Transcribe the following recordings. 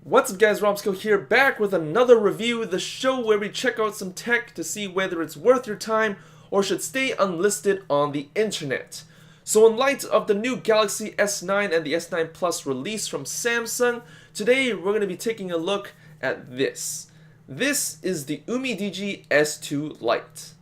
What's up guys, Romsicle here, back with another review, the show where we check out some tech to see whether it's worth your time or should stay unlisted on the internet. So in light of the new Galaxy S9 and the S9 Plus release from Samsung, today we're going to be taking a look at this. This is the UMIDIGI S2 Lite.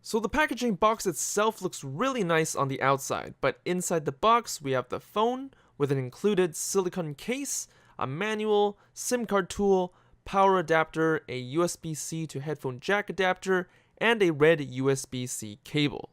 So the packaging box itself looks really nice on the outside, but inside the box we have the phone with an included silicone case, a manual, SIM card tool, power adapter, a USB-C to headphone jack adapter, and a red USB-C cable.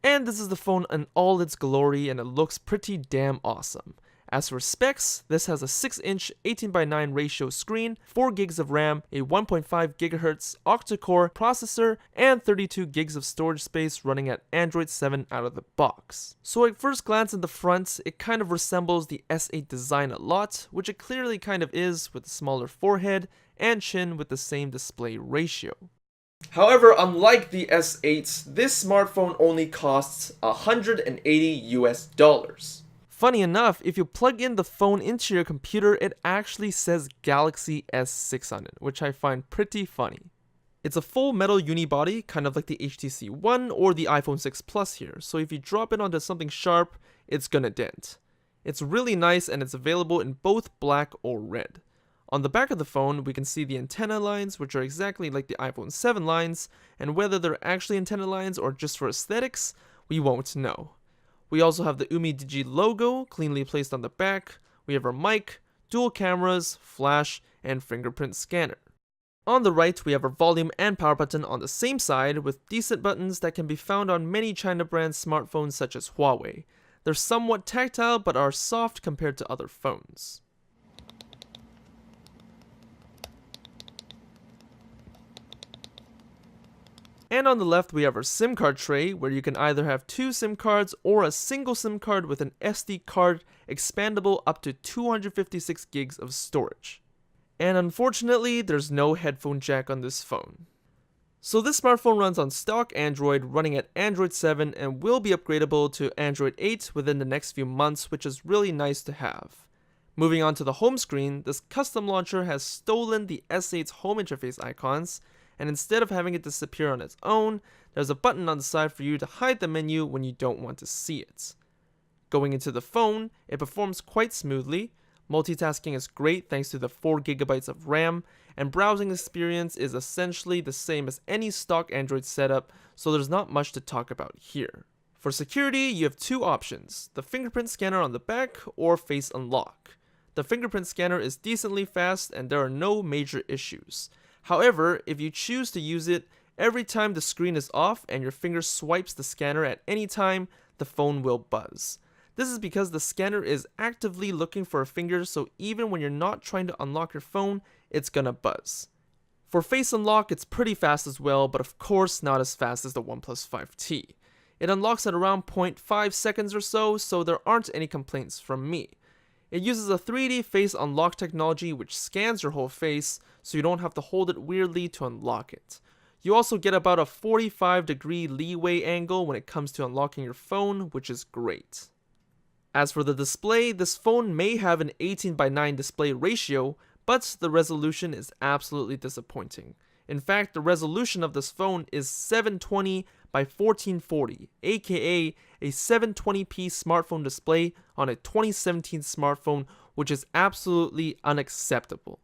And this is the phone in all its glory, and it looks pretty damn awesome. As for specs, this has a 6-inch 18:9 ratio screen, 4 gigs of RAM, a 1.5 GHz octa-core processor, and 32 gigs of storage space running at Android 7 out of the box. So at first glance in the front, it kind of resembles the S8 design a lot, which it clearly kind of is with a smaller forehead and chin with the same display ratio. However, unlike the S8, this smartphone only costs $180 US. Funny enough, if you plug in the phone into your computer, it actually says Galaxy S600, which I find pretty funny. It's a full metal unibody, kind of like the HTC One or the iPhone 6 Plus here, so if you drop it onto something sharp, it's gonna dent. It's really nice and it's available in both black or red. On the back of the phone, we can see the antenna lines, which are exactly like the iPhone 7 lines, and whether they're actually antenna lines or just for aesthetics, we won't know. We also have the UMIDIGI logo cleanly placed on the back. We have our mic, dual cameras, flash, and fingerprint scanner. On the right, we have our volume and power button on the same side with decent buttons that can be found on many China brand smartphones such as Huawei. They're somewhat tactile but are soft compared to other phones. And on the left we have our SIM card tray, where you can either have 2 SIM cards or a single SIM card with an SD card expandable up to 256 gigs of storage. And unfortunately, there's no headphone jack on this phone. So this smartphone runs on stock Android running at Android 7 and will be upgradable to Android 8 within the next few months, which is really nice to have. Moving on to the home screen, this custom launcher has stolen the S8's home interface icons, and instead of having it disappear on its own, there's a button on the side for you to hide the menu when you don't want to see it. Going into the phone, it performs quite smoothly. Multitasking is great thanks to the 4 GB of RAM, and browsing experience is essentially the same as any stock Android setup, so there's not much to talk about here. For security, you have 2 options, the fingerprint scanner on the back or face unlock. The fingerprint scanner is decently fast and there are no major issues. However, if you choose to use it, every time the screen is off and your finger swipes the scanner at any time, the phone will buzz. This is because the scanner is actively looking for a finger, so even when you're not trying to unlock your phone, it's gonna buzz. For face unlock, it's pretty fast as well, but of course not as fast as the OnePlus 5T. It unlocks at around 0.5 seconds or so there aren't any complaints from me. It uses a 3D face unlock technology which scans your whole face, so you don't have to hold it weirdly to unlock it. You also get about a 45-degree leeway angle when it comes to unlocking your phone, which is great. As for the display, this phone may have an 18:9 display ratio, but the resolution is absolutely disappointing. In fact, the resolution of this phone is 720 by 1440, aka a 720p smartphone display on a 2017 smartphone, which is absolutely unacceptable.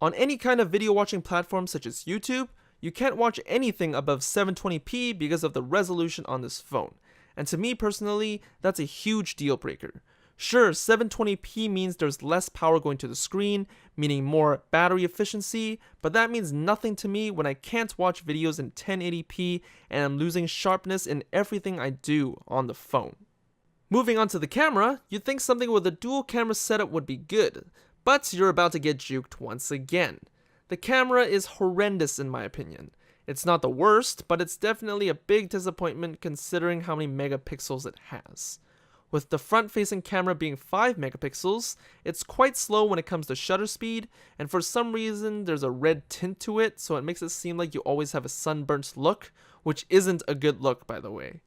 On any kind of video watching platform such as YouTube, you can't watch anything above 720p because of the resolution on this phone. And to me personally, that's a huge deal breaker. Sure, 720p means there's less power going to the screen, meaning more battery efficiency, but that means nothing to me when I can't watch videos in 1080p and I'm losing sharpness in everything I do on the phone. Moving on to the camera, you'd think something with a dual camera setup would be good, but you're about to get juked once again. The camera is horrendous in my opinion. It's not the worst, but it's definitely a big disappointment considering how many megapixels it has. With the front-facing camera being 5 megapixels, it's quite slow when it comes to shutter speed, and for some reason there's a red tint to it, so it makes it seem like you always have a sunburnt look, which isn't a good look by the way.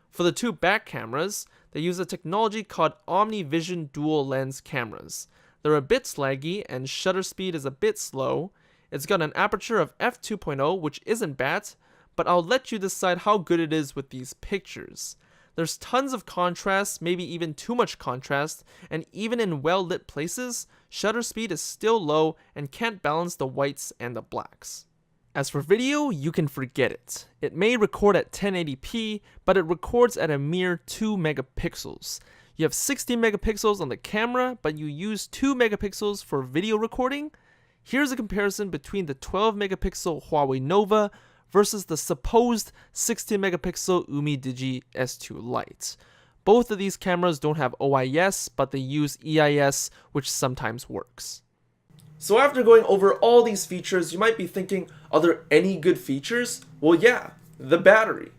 For the two back cameras, they use a technology called Omni Vision dual lens cameras. They're a bit laggy and shutter speed is a bit slow. It's got an aperture of f2.0, which isn't bad, but I'll let you decide how good it is with these pictures. There's tons of contrast, maybe even too much contrast, and even in well-lit places, shutter speed is still low and can't balance the whites and the blacks. As for video, you can forget it. It may record at 1080p, but it records at a mere 2 megapixels. You have 16 megapixels on the camera, but you use 2 megapixels for video recording? Here's a comparison between the 12 megapixel Huawei Nova versus the supposed 16 megapixel UMIDIGI S2 Lite. Both of these cameras don't have OIS, but they use EIS, which sometimes works. So after going over all these features, you might be thinking, are there any good features? Well yeah, the battery.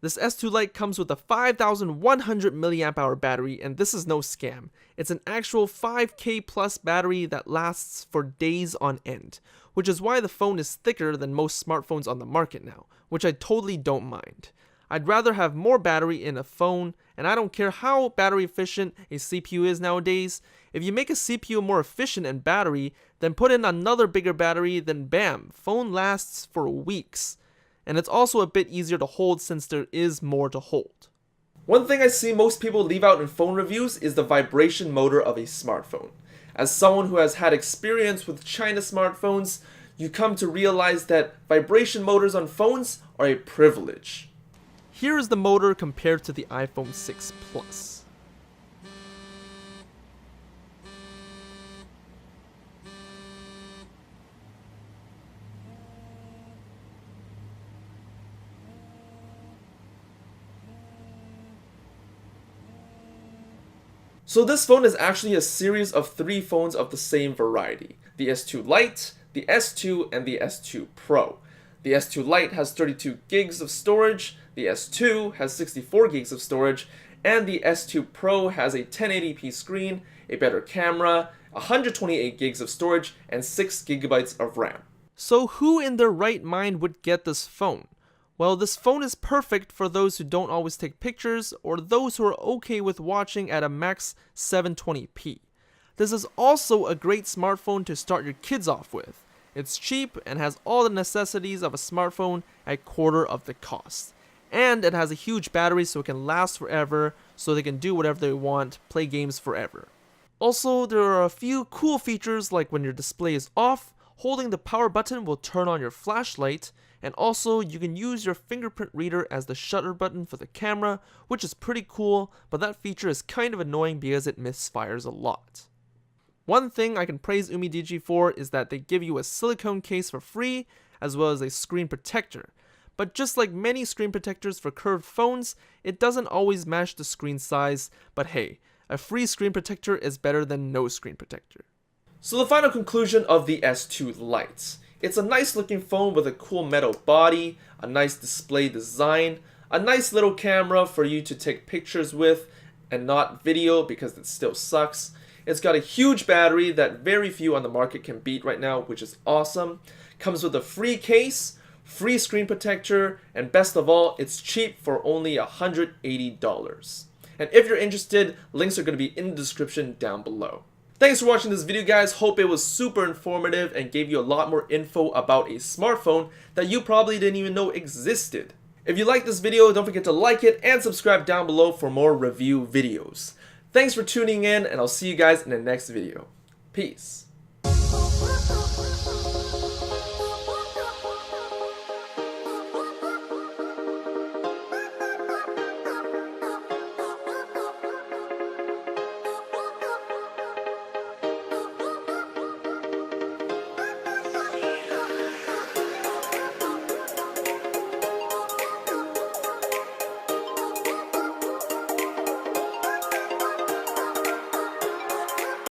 This S2 Lite comes with a 5100 mAh battery, and this is no scam. It's an actual 5K plus battery that lasts for days on end, which is why the phone is thicker than most smartphones on the market now, which I totally don't mind. I'd rather have more battery in a phone, and I don't care how battery efficient a CPU is nowadays. If you make a CPU more efficient in battery, then put in another bigger battery, then bam, phone lasts for weeks. And it's also a bit easier to hold since there is more to hold. One thing I see most people leave out in phone reviews is the vibration motor of a smartphone. As someone who has had experience with China smartphones, you come to realize that vibration motors on phones are a privilege. Here is the motor compared to the iPhone 6 Plus. So this phone is actually a series of 3 phones of the same variety. The S2 Lite, the S2, and the S2 Pro. The S2 Lite has 32 gigs of storage, the S2 has 64 gigs of storage, and the S2 Pro has a 1080p screen, a better camera, 128 gigs of storage, and 6 gigabytes of RAM. So who in their right mind would get this phone? Well, this phone is perfect for those who don't always take pictures or those who are okay with watching at a max 720p. This is also a great smartphone to start your kids off with. It's cheap and has all the necessities of a smartphone at quarter of the cost. And it has a huge battery so it can last forever, so they can do whatever they want, play games forever. Also, there are a few cool features like when your display is off, holding the power button will turn on your flashlight, and also you can use your fingerprint reader as the shutter button for the camera, which is pretty cool, but that feature is kind of annoying because it misfires a lot. One thing I can praise UMIDIGI for is that they give you a silicone case for free, as well as a screen protector. But just like many screen protectors for curved phones, it doesn't always match the screen size, but hey, a free screen protector is better than no screen protector. So the final conclusion of the S2 Lite. It's a nice looking phone with a cool metal body, a nice display design, a nice little camera for you to take pictures with and not video because it still sucks. It's got a huge battery that very few on the market can beat right now, which is awesome. Comes with a free case, free screen protector, and best of all, it's cheap for only $180. And if you're interested, links are going to be in the description down below. Thanks for watching this video, guys. Hope it was super informative and gave you a lot more info about a smartphone that you probably didn't even know existed. If you like this video, don't forget to like it and subscribe down below for more review videos. Thanks for tuning in, and I'll see you guys in the next video. Peace.